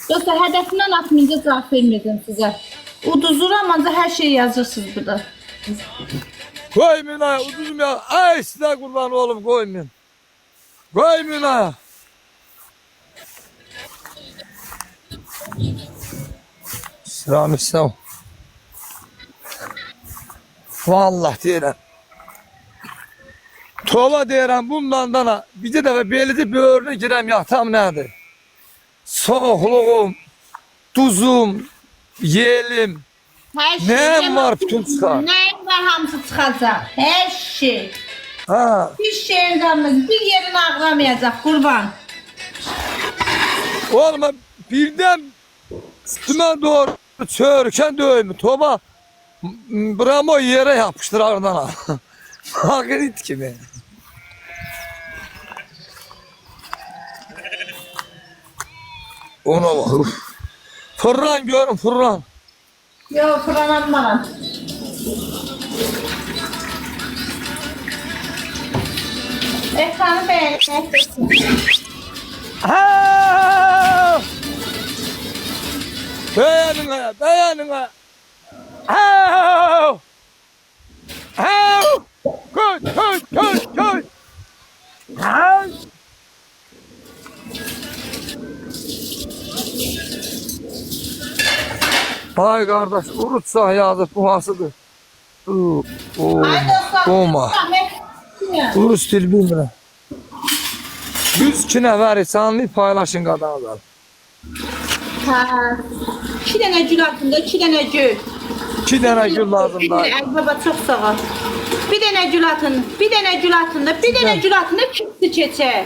Dostlar, hədəfindən atmayınca cavab verməyəcəm sizə. Uduzuram, ancaq hər şeyi yazırsınız burada. Koymayın ha, uduzum ya. Ay size kurban oğlum, koymayın. Koymayın ha. Sıramışsam. Vallahi deyirəm. Tova deyirəm bundan dana. Bir dəfə belli böğrünə girəm yatam nədir? Soğukluğum, tuzum, yelim. Hər şey. Nəyim var bütün çıxar? Nəyim var hamısı çıxacaq. Hər şey. Ha. Bir şeyin qalmaz. Bir yerin ağramayacaq qurban. Oğlum birden üstüme doğru çörken dövümü toba bramo yere yapıştır ardına. Hakikaten gibi. Ona bak. Uf. Fırlan görün fırlan. Yox, fırlanmaram. Ekranı beğenmişsin. Ha! Beğenin beğenin. Ha! Ha! Koy koy koy koy. Ha! Vay kardeş, urutsa yazıp bu hasıdır. Ay dostlar. Olma. Urus dil bilmirəm. 102 nəfər insanlı paylaşın qadağalar. Ha. 2 dənə gül altında, 2 dənə gül. 2 dənə gül lazımdır. Ay baba çox sağ ol. Bir dənə gül atın, bir dənə gül altında, bir dənə gül altında kimsi keçək.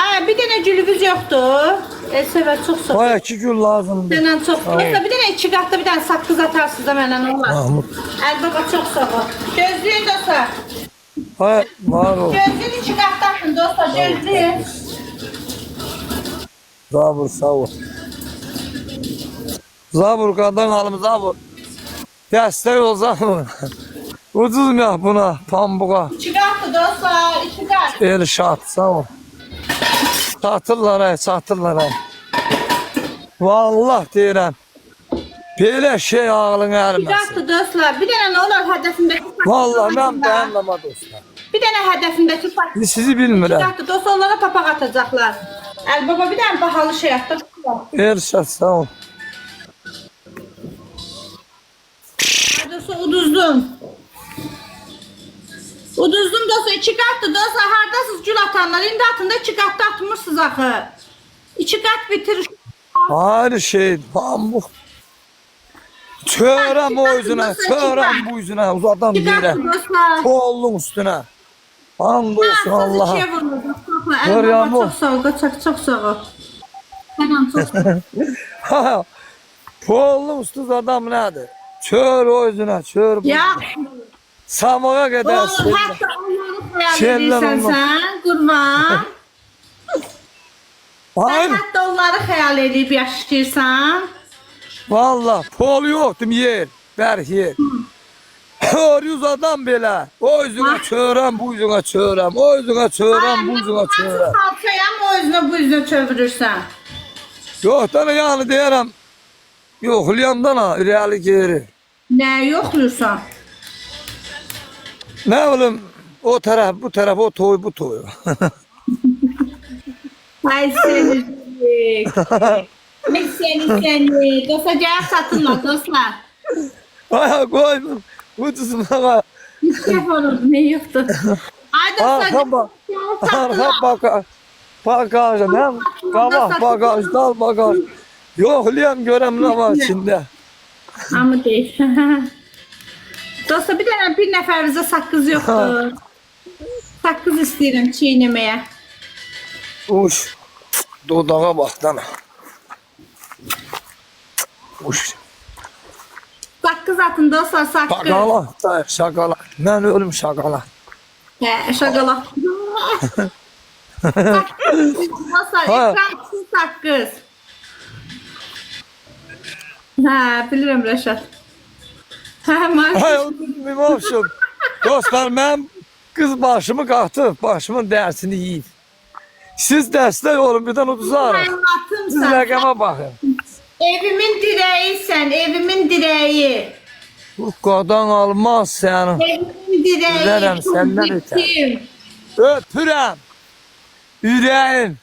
Ay bir dənə gülümüz yoxdur. Elsəvət çox sağ ol. Baya 2 gül lazımdır. Bir dənə çox. Dostlar bir dənə 2 qatda bir dənə saqqız atarsınız da məndən olar. Mahmud. Ay baba çox sağ ol. Gözləyin dostlar. Baya var o. Gözləyin 2 qatda atın dostlar, gözləyin. Zabur sağ ol. Zabur qadan alım zabur. Dəstək ol zabur. Ucuz mu ya buna pambuğa? 2 qatdı dostlar, 2 qat. Elşad sağ ol. Çatırlar ay çatırlar ay. Vallahi deyirəm. Belə şey ağlın 2 erməsin. qatdı dostlar. Bir dənə nə olar hədəfindəki Vallahi mən dayanlama dostlar. Bir dənə hədəfindəki Biz sizi bilmirəm. Qatdı dostlar, onlara papaq atacaqlar. Əl baba bir dənə bahalı şey atdı. Elşad sağ ol. Dostlar uduzdum. Uduzdum dostlar, 2 qatdı dostlar. Hardasınız gül atanlar? İndi atında 2 qatda atmırsınız axı. 2 qat bitir. Her şey pamuk. Çörəm o yüzünə, çörəm bu yüzünə, uzaqdan 2 qatdı deyirəm. dostlar. Kolun üstünə. Hamd olsun Allah'a. İkiyə vurdu dostlar. Gör Əl yağmur. baba çox sağ ol, qaçaq çox sağ ol. Sənəm çox sağ ol. Kolun üstü adam nədir? Çör o yüzünə, çör bu. Ya. Samağa qədər Oğlum, şey. hətta onları xəyal Şeylər edirsən olmaz. sən, qurban. Hayır, Sən hətta onları xəyal edib yaşayırsan. valla pol yoxdur yer, bərk yer. Örüz adam belə. O yüzünə çörəm, bu yüzünə çörəm. O yüzünə çörəm, bu yüzünə çörəm. Salçayam o yüzünə bu yüzünə çevirirsən. Yoxdan yani deyərəm. Yoxlayandan ha, irəli geri. Nə yoxluyursan? Ne bileyim o taraf bu taraf o toy bu toy. Ay seni. Ay seni. Dostlar gəlib satınlar dostlar. Ay koydum. Ucuzuna. Telefonum ne yoktu. Ay dostlar. Arka bagaj. Bagaj ne? Kabak bagaj, dal bagaj. Yoxlayam görəm ne var içində. Ama değil. Dostlar bir nəfərimizdə saqqız yoxdur. Saqqız istəyirəm çiğnəməyə. Uş. Dodağa bak dana. Uş. Saqqız atın dostlar, saqqız. Şakala. Şakala. Ben ölüm şakala. Hə, şaqalaq. Dostlar, ekran üçün saqqız. Hə, bilirəm Rəşad. Hə, Mark. Hay unutmayayım olsun. Dostlar ben kız başımı qahtı, başımın dərsini yiyib. Siz destek olun, birden uduzarım. Siz Hayatımsan. rəqəmə baxın. Evimin direği sen, evimin direği. Bu qadan almaz səni. Evimin direği. Güzelim, senden öter. Kim? Öpürəm. Ürəyim.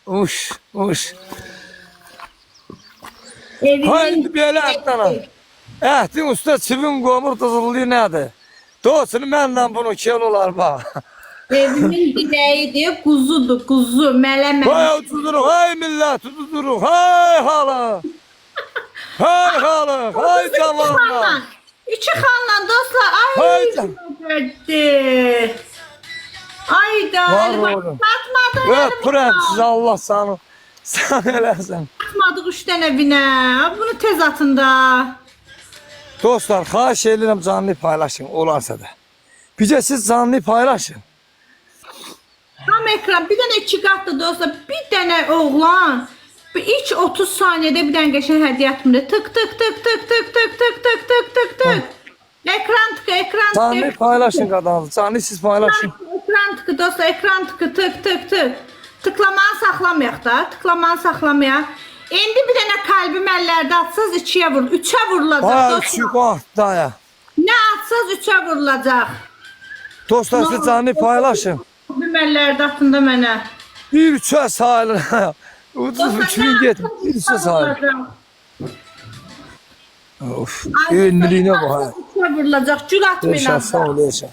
Uş, uş. Evimin Haydi belə atdana. Əhdin usta çivin qomur dızıllığı nədir? Dostunu mənlə bunu kel olar bax. Evimin direği diye kuzudu, kuzu, melemen. Hay utudurun, hay millet utudurun, hay halı. Hay halı, hay cavanlar. İki xanla dostlar. Ay, Hay can. gördü. Ay da, Var elime oğlum. satmadı. Öpürəm sizi Allah sana. Sen eləsən. Satmadık üç tane bine. Bunu tez atın da. Dostlar, xahiş edirəm canlı paylaşın, olarsa da. Bizə siz canlı paylaşın. Tam ekran bir tane iki katlı dostlar. Bir tane oğlan. Bir ilk 30 saniyede bir tane geçen hediye atımda. Tık tık tık tık tık tık tık tık tık tık tık. Ekran tıkı, ekran Canlı tıkı. paylaşın qadınızı, canlı siz paylaşın. Ekran tıkı dostlar, ekran tıkı tık tık tık. Tıklamanı saxlamayaq da, tıklamanı saxlamayaq. İndi bir dənə kalbim əllərdə atsaz 2-yə vurul, 3-ə vurulacaq Hay dostlar. küçük daya. Nə atsaz 3-ə vurulacaq. Dostlar siz canlı paylaşın. Kalbim əllərdə atında mənə. Bir üçə sayılır. Ucuz üçün getir. Bir üçə sayılır. Of, ünlülüğüne bak ha. 3-ə vurulacaq, gül atmayın Yaşa, sağ ol azda. yaşa.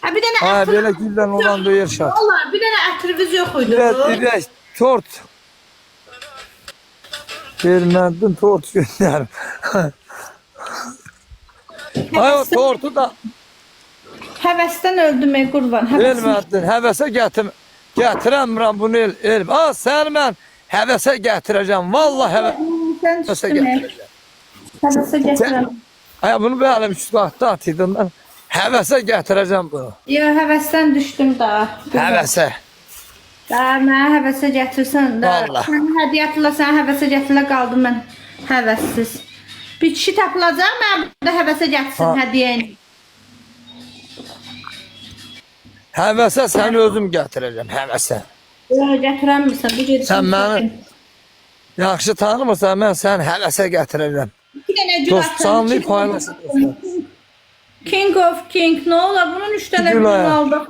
Ha bir dənə Ha, ətr- belə güldən olan da yaşa. Olar, bir dənə ətrimiz yox idi. Bir tort. Vermədin tort göndərim. Ay o tortu da Həvəsdən öldüm ey qurban. Həvəsim. vermədin. Həvəsə gətirəmirəm bunu el. Az səni mən həvəsə gətirəcəm. Vallahi Sən həvəsə düşdün ey. gətirəcəm. Həvəsə gətirəm. Ay bunu belə üç qatda atıydım mən. Həvəsə gətirəcəm bunu. Yo, həvəsdən düşdüm da. Həvəsə. Da mənə həvəsə gətirsən də. Vallahi. Sən hədiyyə atla, sən həvəsə gətirlə qaldım mən həvəssiz. Bir kişi tapılacaq, mən burada həvəsə gətirsin Ha. hədiyyəni. Həvəsə səni özüm gətirəcəm. Həvəsə. Yo, gətirəmirsən, bu gedir. Sən məni yaxşı tanımırsan, mən səni həvəsə gətirəcəm. İki dənə gül Dost atın. canlı iki- paylaşın dostlar. King of King, ne olur bunun 3 tane Gül gül ayağı. aldı.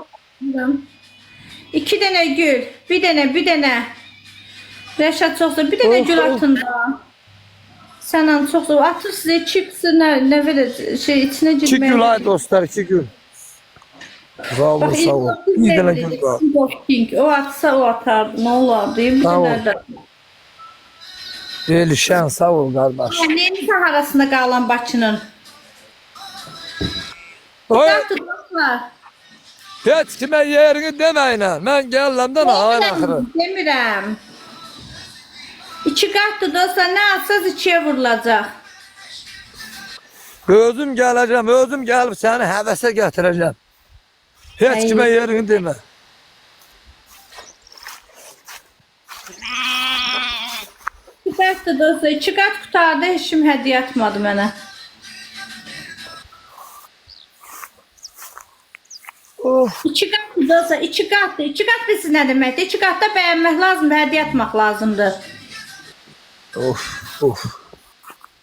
2 tane gül, bir tane. Reşat çoxsa bir tane Of, gül of. atın da. Sən an çoxsa atır sizə chips nə verir şey içine İki girməyə. gül ay dostlar, iki gül. Sağ ol, Bak, sağ ol. Bir tane gül var. King of King, o atsa o atardı, ne olardı, bir Sağ ol. tane de. Elişən, sağ ol qardaş. Neyin saharasında qalan Bakının? Oy, Dağıtı dostlar. heç kimə yerini deməyinə. Mən gəlləmdən ayın axırı. Demirəm. 2 qatdı dostlar, nə atsaz 2-yə vurulacaq. Özüm gələcəm, özüm gəlib səni həvəsə gətirəcəm. Heç Ay. kimə yerini demə. Süperdi dostlar. 2 qat qutardı, heç kim hədiyyə atmadı mənə. Oh, 2 qatdı dostlar, 2 qatdı. 2 qat bilsin nə deməkdir? 2 qatda bəyənmək lazımdır, hədiyyə atmaq lazımdır. of, of.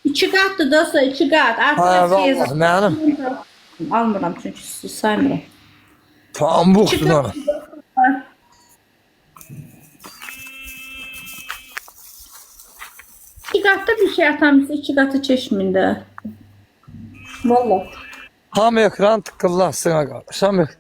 2 qatdı dostlar, 2 qat. Ha, Artıq vallahi mənim almıram çünki sizi saymıram. tambuqdur ona. İki qatda bir şey atamızda 2 qatı çeşmin də. Vallahi. Ham ekran tıkırlasın ha qardaş. Ham ekran.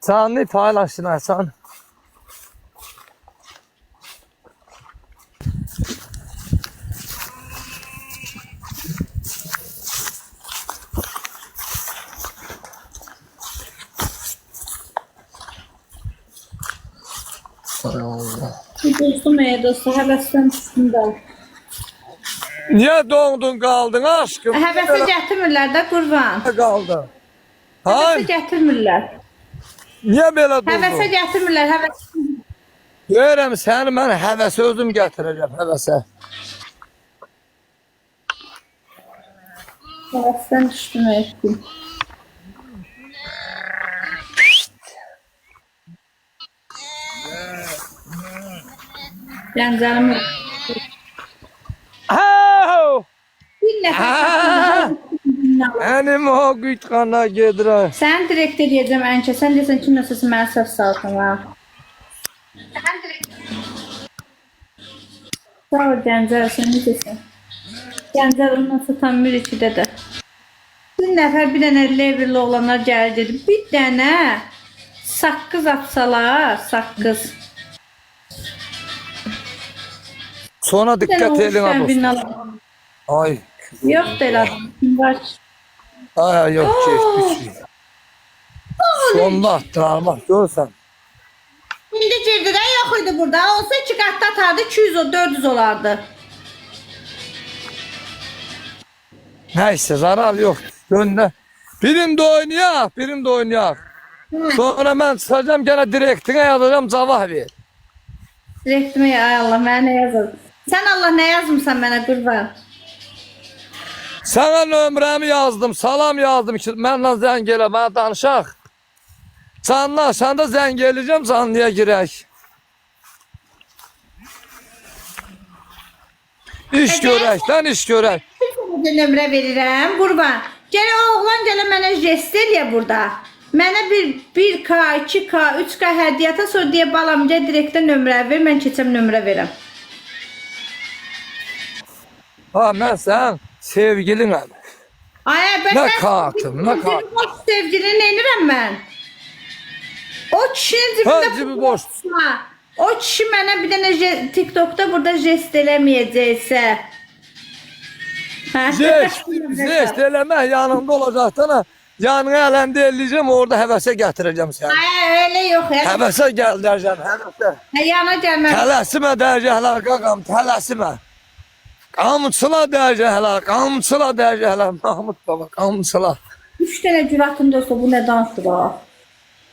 Canlı paylaşın Hasan. Hay Allah. Dostum ey dostlar, həvəsdən düşdüm də. Niye dondun kaldın aşkım? Həvəsə gətirmirlər də qurban. Niye kaldın? Həvəsə Hay, gətirmirlər. Niye belə Həvəsə durdun? gətirmirlər, həvəs. Görürəm səni mən həvəsə özüm gətirəcəm həvəsə. Həvəsdən düşdüm etdim. Gəncəlim. Au! Bir nəfər. Mənim o qıçqana gedirəm. Sən direktor yeyəcəm Ənkə. Sən desən ki, nasılsın mən səhv salsın ha. Sağ ol Gəncəl, sən necəsən? Gəncəl ondan satan Müricidə də. Bir nəfər bir dənə leverli olanlar gəlir dedi. Bir dənə saqqız atsalar, saqqız. Sonra Bir dənə diqqət edin olmuş dostum. alalım. Ay. Yox da elə var. Ay yok geçmiş. Sonda attılar bak görsen. İndi girdidə yox idi burada. Olsa 2 qatda atardı 200-400 olardı. Neyse zarar yok. Gönder. Birim de oynayak, birim de oynayak. Sonra ben çıkacağım gene direktine yazacağım cavab ver. Direktime ay Allah mənə nə yazır? Sən Allah nə yazmısan mənə qurban? Sana nömrəmi yazdım, salam yazdım ki mənlə zəng elə, bana danışaq. Canlaşanda zəng eləyəcəm, canlıya girək. İş görəkdən iş görək. Bir nömrə verirəm qurban. Gələ oğlan gələ mənə jest eləyə burada. Mənə bir 1K, 2K, 3K hədiyyata sonra deyə balam gəl direktə nömrə ver, mən keçəm nömrə verəm. Ha mən sən sevgilinəm. Ay ben Ne kartım, ne kart. O sevgilini neynirəm mən? O kişinin Ha, cibində cibi boş. Ha, o kişi mənə bir dənə TikTok'da burada jest eləməyəcəksə. Zest eləmək yanında olacaqdan ha. Yanına ələndə eləyəcəm, orada həvəsə gətirəcəm səni. Ay öyle yox ya. Həvəsə gəldərəcəm, həvəsə. Yana gəlmə. Tələsimə dərgəhlər qaqam, tələsimə. Qamçıla dərgəhlər, qamçıla dərgəhlər. Mahmud baba, qamçıla. 3 dənə gül atın dostu, bu nə danışır ha?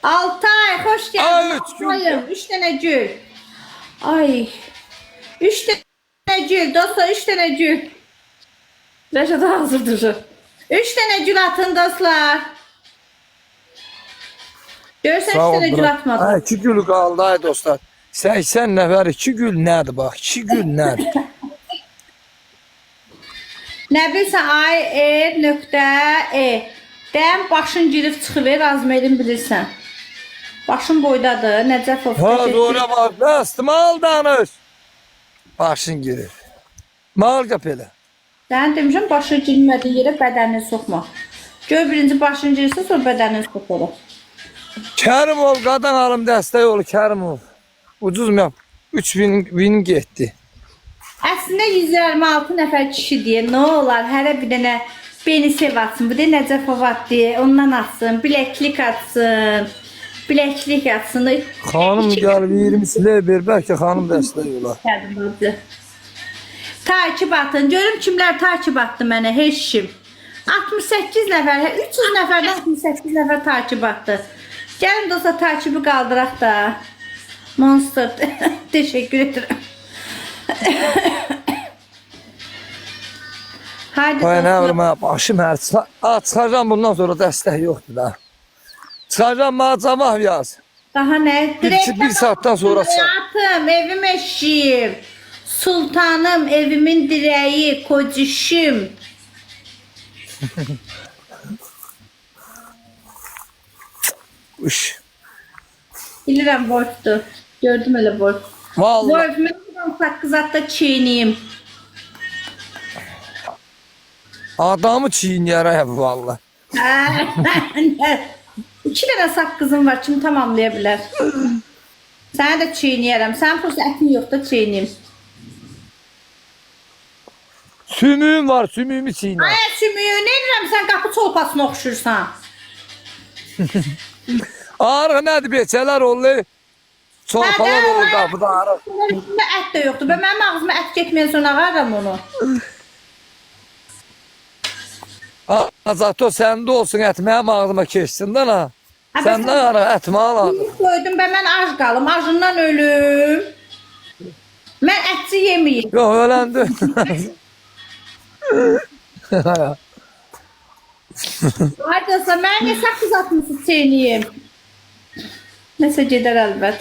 Altay, xoş Ay, gəldin. üç gül. 3 dənə gül. Ay. 3 dənə gül, dostlar 3 dənə gül. Rəşad hazır durur. 3 dənə gül atın dostlar. Görürsən 3 dənə gül atmadım. Ay, 2 gül qaldı ay dostlar. 80 nəfər 2 gül nədir bax, 2 gül nədir? Nə bilsən ay.e. Dəm başın girib çıxıver, azmerin bilirsən. Başın boydadır, Nəcəfov. Ha doğru bak, bəsdir, mal danış. Başın girir. Mal qap elə. Sən demişəm başın girmədiyi yerə bədənini soxma. Gör birinci başın girirsə, sonra bədənini sox olur. Kərimov, qadan alım dəstək ol, Kərimov. Ucuz mu yap? 3000 getdi. Əslində 126 nəfər kişi deyə nə olar? Hərə bir dənə beni sev atsın, bir də Nəcəfov at deyə, ondan atsın, biləklik atsın. Biləklik atsın. Xanım gəl 20 silə ver, bəlkə xanım dəstək olar. Gəldim hadi. Takip atın. Görüm kimlər takip attı mənə, heç kim. 68 nəfər, 300 nəfərdən 68 nəfər takip attı. Gəlin dostlar takibi qaldıraq da. Monster. Teşekkür ederim. Haydi Ay nə dostlar. vurma, başım hər çıxacam bundan sonra dəstək yoxdur da. Çıxacam mənə cavab yaz. Daha ne? Bir saatten sonra çık. Hayatım, evim eşiğim. Sultanım, evimin direği, kocişim. Uş. Bilirəm borçdur. Gördüm öyle borç. Vallahi. Borç, mən saqqız atda çiğneyim. Adamı çiğnəyərək vallahi. 2 dənə saqqızım var, kim tamamlaya bilər? Səni də çiğnəyərəm. Sənin prosta ətin yoxdur, çiğnəyim. Sümüyüm var, sümüyümü çiğnə. Ay, sümüyü, nə edirəm sən qapı çolpasına oxşursan? Arıq nədir beçələr olur? Çolpalar olur qapıda arıq. Üstündə ət də yoxdur. Ben mənim ağzıma ət getməyən sonra ağarım onu. Azato səndə olsun ət mənim ağzıma keçsin də ha. Sen ne ara etme al. Koydum ben ac qalım, acından ölüm. Mən ətçi yeməyim. Yok ölendi. Haydasa mən niyə sakız atmışsınız çeyniyim? Nəsə gedər əlbət.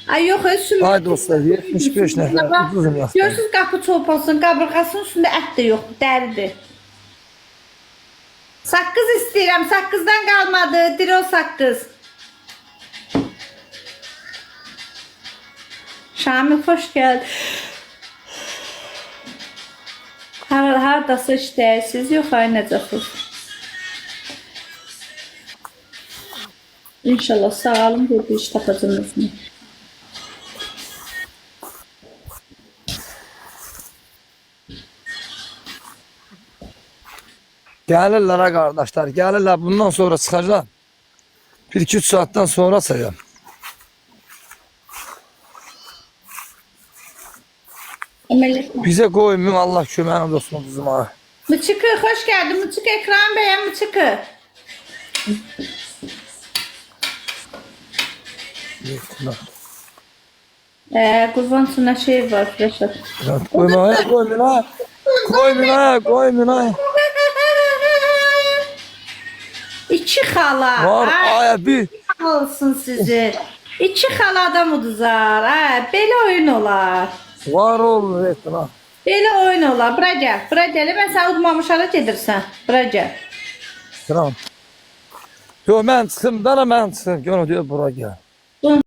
Ay yox, sümük. Ay dostlar 75 nəfər uzun yaxşı. Görürsünüz qapı çolpasının, qabırğasının üstündə ət də yoxdur, dəridir. Saqqız istəyirəm, saqqızdan qalmadı, diro saqqız. Şamil, xoş gəldin. Haradasa işləyirsiniz, yox, ay necəsiz? İnşallah sağalım, bir iş tapacağınız mı? Gelirler ha kardeşler, gelirler bundan sonra çıkacağım. 1-2-3 saatten sonra sayacağım. Əməliyyat. Bize koymayın Allah köməyiniz olsun bizim ha. Mıçıkı, hoş geldin. Mıçıkı, ekran beğen Mıçıkı. Kurban sana şey var, Reşat. Koymayın ha, koymayın ha. Koymayın ha, koymayın ha. İki xala. Var aya bir. Olsun sizi. İki xala adam uduzar. Belə oyun olar. Var ol ettin ha. Belə oyun olar. Bura gəl. Bura gəl. Mən səni udmamış hara gedirsən. Bura gəl. Tamam. Yo ben çıkım, ben çıkım. Gönül diyor buraya gel.